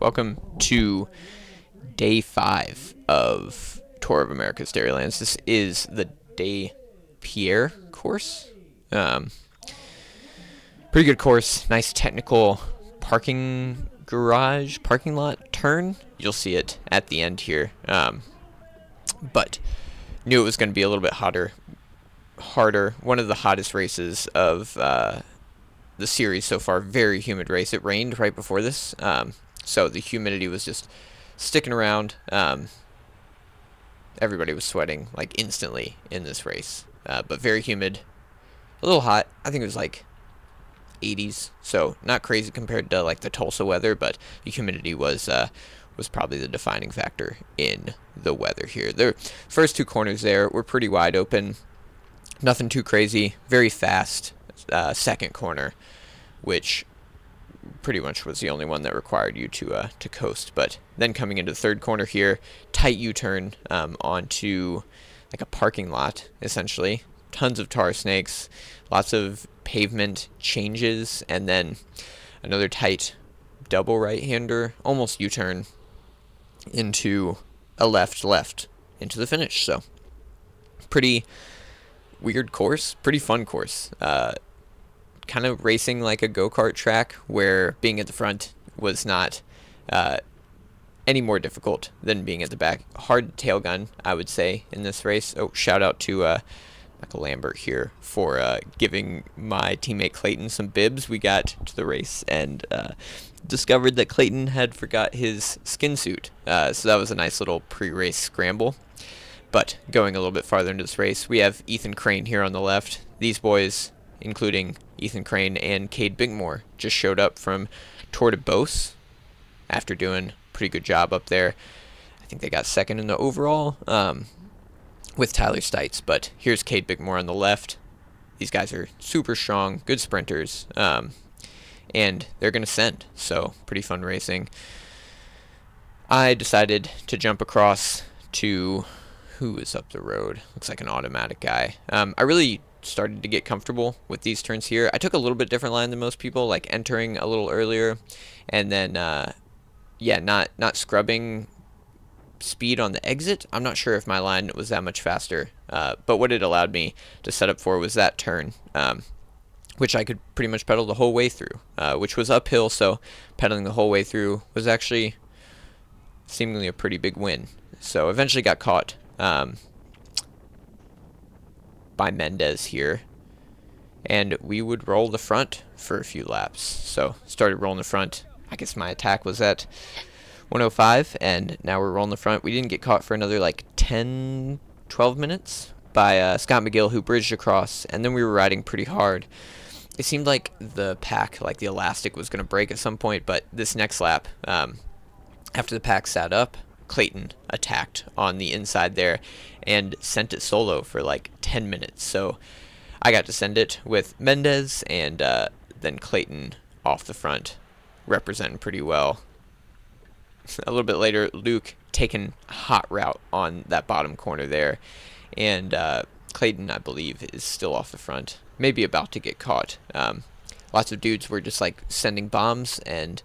Welcome to day 5 of Tour of America's Dairylands. This is the Day Pierre course. Pretty good course. Nice technical parking lot turn. You'll see it at the end here. But knew it was going to be a little bit harder. One of the hottest races of the series so far. Very humid race. It rained right before this. So the humidity was just sticking around. Everybody was sweating like instantly in this race, but very humid, a little hot. I think it was like 80s, so not crazy compared to like the Tulsa weather, but the humidity was probably the defining factor in the weather here. The first two corners there were pretty wide open, nothing too crazy, very fast. Second corner, which pretty much was the only one that required you to coast. But then coming into the third corner here, tight U-turn onto like a parking lot, essentially. Tons of tar snakes, lots of pavement changes, and then another tight double right-hander, almost U-turn into a left into the finish. So pretty weird course, pretty fun course. Kind of racing like a go-kart track, where being at the front was not any more difficult than being at the back. Hard tail gun, I would say, in this race. Oh, shout out to Michael Lambert here for giving my teammate Clayton some bibs. We got to the race and discovered that Clayton had forgot his skin suit. So that was a nice little pre-race scramble. But going a little bit farther into this race, we have Ethan Crane here on the left. These boys, including Ethan Crane and Cade Binkmore, just showed up from Tour de Beauce after doing a pretty good job up there. I think they got second in the overall with Tyler Stites. But here's Cade Binkmore on the left. These guys are super strong, good sprinters, and they're going to send. So pretty fun racing. I decided to jump across to who is up the road. Looks like an automatic guy. I really started to get comfortable with these turns here. I took a little bit different line than most people, like entering a little earlier, and then yeah, not scrubbing speed on the exit. I'm not sure if my line was that much faster, but what it allowed me to set up for was that turn, which I could pretty much pedal the whole way through, which was uphill, so pedaling the whole way through was actually seemingly a pretty big win. So eventually got caught by Mendez here, and we would roll the front for a few laps. So started rolling the front. I guess my attack was at 105, and now we're rolling the front. We didn't get caught for another like 10-12 minutes by Scott McGill, who bridged across, and then we were riding pretty hard. It seemed like the pack, like the elastic, was going to break at some point, but this next lap, after the pack sat up, Clayton attacked on the inside there and sent it solo for like 10 minutes. So I got to send it with Mendez, and then Clayton off the front, representing pretty well. A little bit later, Luke taking a hot route on that bottom corner there, and Clayton, I believe, is still off the front, maybe about to get caught. Lots of dudes were just like sending bombs, and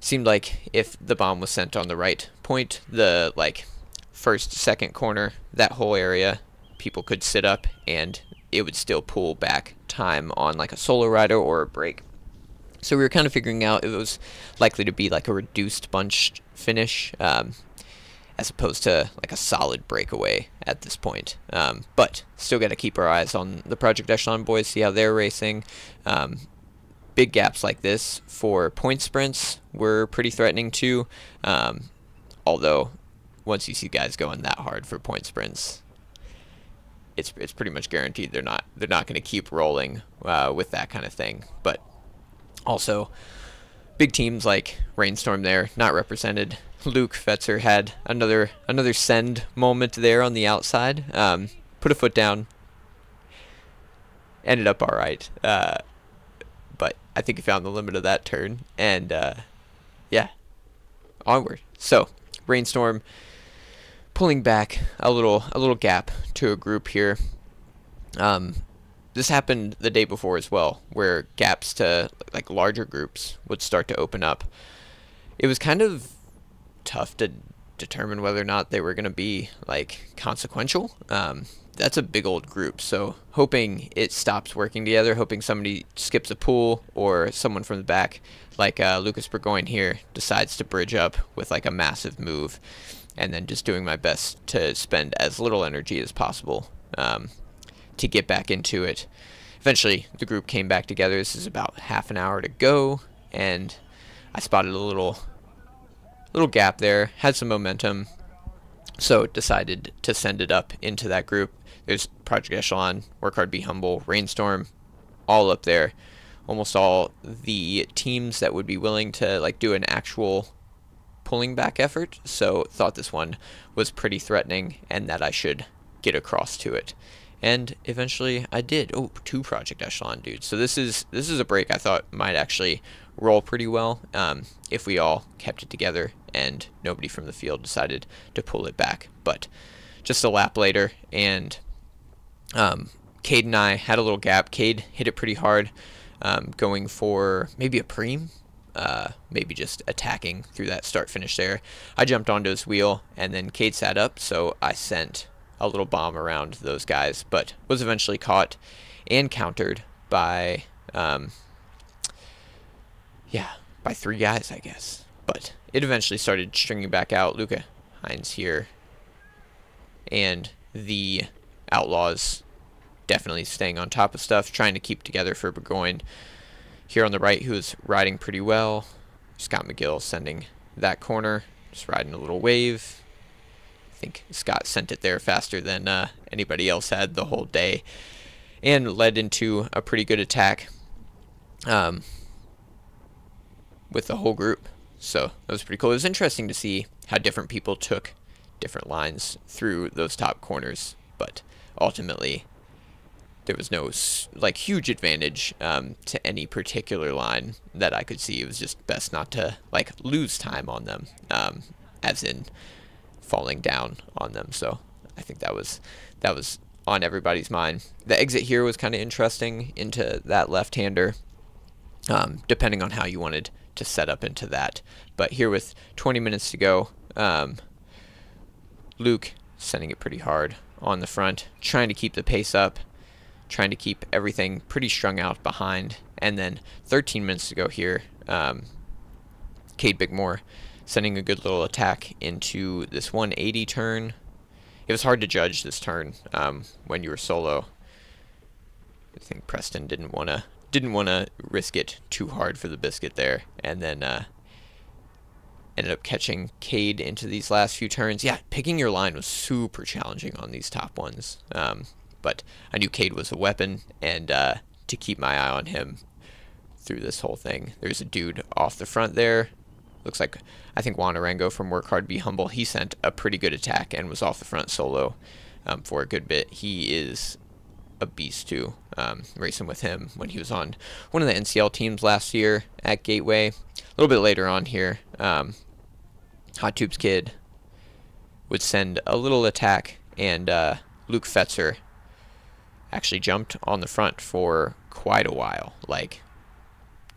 seemed like if the bomb was sent on the right point, the like first, second corner, that whole area, people could sit up and it would still pull back time on like a solo rider or a break. So we were kind of figuring out it was likely to be like a reduced bunch finish, as opposed to like a solid breakaway at this point. But still got to keep our eyes on the Project Echelon boys, see how they're racing. Big gaps like this for point sprints were pretty threatening too, although once you see guys going that hard for point sprints, it's pretty much guaranteed they're not going to keep rolling with that kind of thing. But also big teams like Rainstorm there not represented. Luke Fetzer had another send moment there on the outside, put a foot down, ended up all right. But I think he found the limit of that turn, and yeah, onward. So Rainstorm pulling back a little gap to a group here. This happened the day before as well, where gaps to like larger groups would start to open up. it was kind of tough to determine whether or not they were going to be like consequential. That's a big old group, so hoping it stops working together, hoping somebody skips a pool or someone from the back, like Lucas Burgoyne here, decides to bridge up with like a massive move, and then just doing my best to spend as little energy as possible to get back into it. Eventually, the group came back together. This is about half an hour to go, and I spotted a little gap there, had some momentum, so decided to send it up into that group. There's Project Echelon, Work Hard, Be Humble, Rainstorm, all up there. Almost all the teams that would be willing to like do an actual pulling back effort, so thought this one was pretty threatening and that I should get across to it. And eventually I did. Oh, 2 Project Echelon dudes. So this is a break I thought might actually roll pretty well if we all kept it together and nobody from the field decided to pull it back. But just a lap later, and Cade and I had a little gap. Cade hit it pretty hard, going for maybe a preem, maybe just attacking through that start finish there. I jumped onto his wheel, and then Cade sat up, so I sent a little bomb around those guys, but was eventually caught and countered by by 3 guys, I guess. But it eventually started stringing back out. Luca Hines here, and the Outlaws definitely staying on top of stuff, trying to keep together for Burgoyne here on the right, who is riding pretty well. Scott McGill sending that corner, just riding a little wave. I think Scott sent it there faster than anybody else had the whole day, and led into a pretty good attack with the whole group. So that was pretty cool. It was interesting to see how different people took different lines through those top corners, but ultimately there was no like huge advantage to any particular line that I could see. It was just best not to like lose time on them, as in falling down on them. So I think that was on everybody's mind. The exit here was kind of interesting into that left-hander, depending on how you wanted to set up into that. But here with 20 minutes to go, Luke sending it pretty hard on the front, trying to keep the pace up, trying to keep everything pretty strung out behind. And then 13 minutes to go here, Cade Bigmore sending a good little attack into this 180 turn. It was hard to judge this turn when you were solo. I think Preston didn't want to risk it too hard for the biscuit there, and then ended up catching Cade into these last few turns. Yeah, picking your line was super challenging on these top ones, but I knew Cade was a weapon, and to keep my eye on him through this whole thing. There's a dude off the front there. Looks like, I think Wanarango from Work Hard, Be Humble, he sent a pretty good attack and was off the front solo for a good bit. He is a beast too, racing with him when he was on one of the NCL teams last year at Gateway. A little bit later on here, Hot Tubes Kid would send a little attack, and Luke Fetzer actually jumped on the front for quite a while, like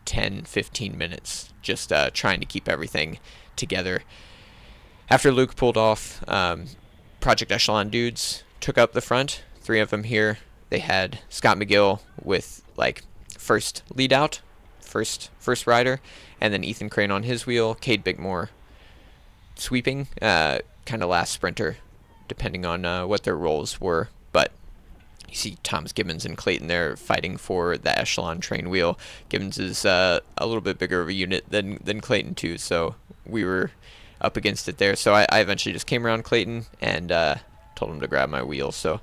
10-15 minutes, just trying to keep everything together. After Luke pulled off, Project Echelon dudes took up the front, 3 of them here. They had Scott McGill with like first lead out, first rider, and then Ethan Crane on his wheel, Cade Bigmore sweeping, kind of last sprinter, depending on what their roles were. But you see Thomas Gibbons and Clayton there fighting for the Echelon train wheel. Gibbons is a little bit bigger of a unit than Clayton too, so we were up against it there. So I eventually just came around Clayton and told him to grab my wheel. So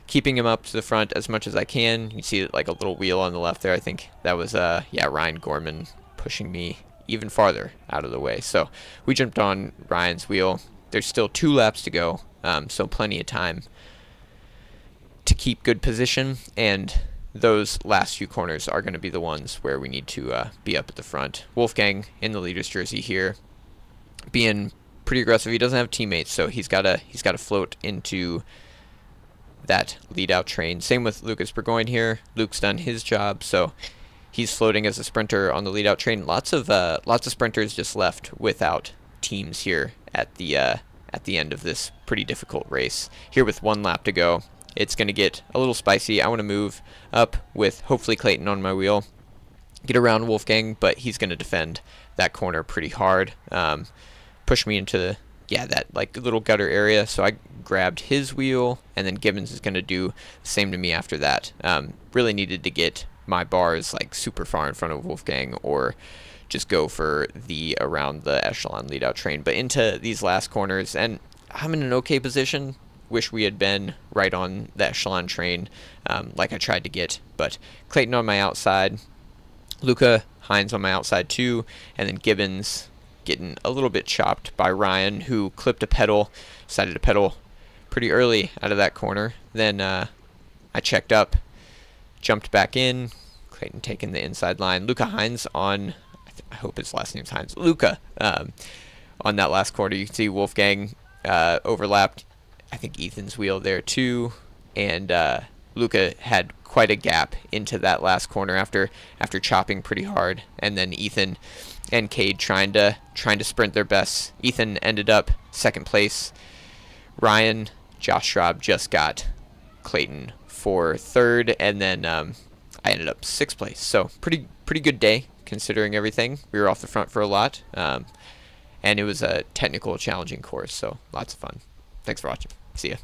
keeping him up to the front as much as I can. You see like a little wheel on the left there. I think that was Ryan Gorman pushing me even farther out of the way. So we jumped on Ryan's wheel. There's still 2 laps to go, so plenty of time to keep good position, and those last few corners are going to be the ones where we need to be up at the front. Wolfgang in the leader's jersey here, being pretty aggressive. He doesn't have teammates, so he's got to float into that lead out train. Same with Lucas Burgoyne here. Luke's done his job, so he's floating as a sprinter on the lead out train. Lots of sprinters just left without teams here at the end of this pretty difficult race. Here with 1 lap to go, it's going to get a little spicy. I want to move up with hopefully Clayton on my wheel, get around Wolfgang, but he's going to defend that corner pretty hard. Push me into that like little gutter area, so I grabbed his wheel, and then Gibbons is going to do the same to me after that. Really needed to get my bars like super far in front of Wolfgang, or just go for the around the echelon lead out train. But into these last corners, and I'm in an okay position. Wish we had been right on the echelon train like I tried to get, but Clayton on my outside, Luca Hines on my outside too, and then Gibbons getting a little bit chopped by Ryan, who clipped a pedal, decided to pedal pretty early out of that corner. Then I checked up, jumped back in, Clayton taking the inside line, Luca Hines on, I hope his last name's Hines, Luca, on that last corner. You can see Wolfgang overlapped, I think Ethan's wheel there too, and Luca had quite a gap into that last corner after chopping pretty hard, and then Ethan and Cade trying to sprint their best. Ethan ended up 2nd place. Ryan, Josh Schraub just got Clayton for 3rd, and then I ended up 6th place. So pretty good day considering everything. We were off the front for a lot, and it was a technical, challenging course, so lots of fun. Thanks for watching. See ya.